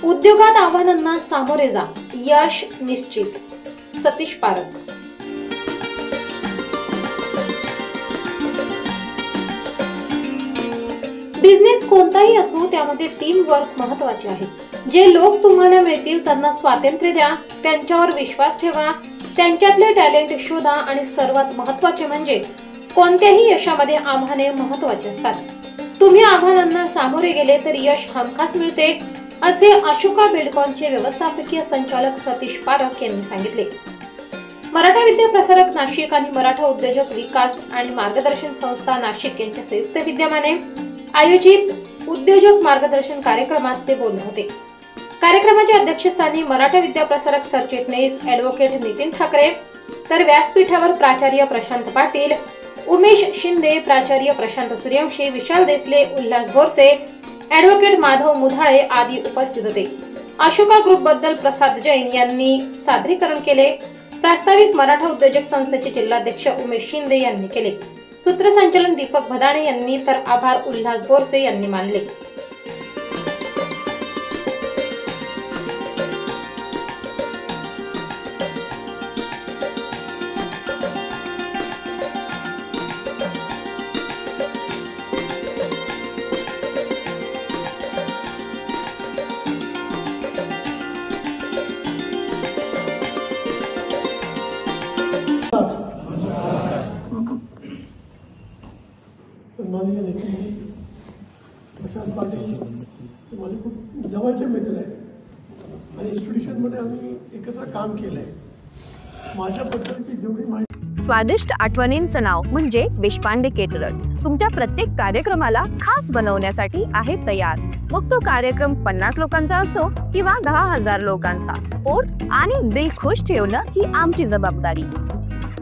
उद्योगात आव्हानांना सामोरे जा, यश निश्चित. सतीश पारख. बिझनेस कोणताही असो त्यामध्ये टीम वर्क महत्त्वाचे आहे. जे लोक तुम्हाला मिळतील त्यांना स्वातंत्र्य द्या, त्यांच्यावर विश्वास ठेवा, त्यांच्यातले टॅलेंट शोधा आणि सर्वात महत्त्वाचे म्हणजे कोणत्याही यशामध्ये आव्हाने महत्त्वाची असतात. तुम्ही आव्हानांना सामोरे गेले तर यश हमखास मिळते, असे अशोका बिल्डकॉनचे व्यवस्थापकीय संचालक सतीश पारख यांनी सांगितले. मराठा विद्या प्रसारक नाशिक आणि मराठा उद्योजक विकास आणि मार्गदर्शन संस्था नाशिक यांच्या संयुक्त विद्यमाने आयोजित उद्योजक मार्गदर्शन कार्यक्रमात ते बोलत होते. कार्यक्रमाच्या अध्यक्षस्थानी मराठा विद्या प्रसारक सरचिटणीस ॲडव्होकेट नितीन ठाकरे, तर व्यासपीठावर प्राचार्य प्रशांत पाटील, उमेश शिंदे, प्राचार्य प्रशांत सूर्यवंशी, विशाल देसले, उल्हास बोरसे, ॲडव्होकेट माधव मुधाळे आदी उपस्थित होते. अशोका ग्रुप बद्दल प्रसाद जैन यांनी सादरीकरण केले. प्रास्ताविक मराठा उद्योजक संस्थेचे जिल्हाध्यक्ष उमेश शिंदे यांनी केले. सूत्रसंचालन दीपक भदाणे यांनी तर आभार उल्हास बोरसे यांनी मानले. माननीय नेते प्रशांत पाटील माझे खूप जवळचे मित्र आहेत आणि इन्स्टिट्यूशनमध्ये आम्ही एकत्र काम केलंय. माझ्याबद्दलची जेवढी माहिती. स्वादिष्ट आठवणींचं नाव म्हणजे देशपांडे केटरर्स तुमच्या प्रत्येक कार्यक्रमाला खास बनवण्यासाठी आहे तयार. मग तो कार्यक्रम 50 लोकांचा असो किंवा 10,000 लोकांचा, पोट आणि दिल खुश ठेवणं ही आमची जबाबदारी.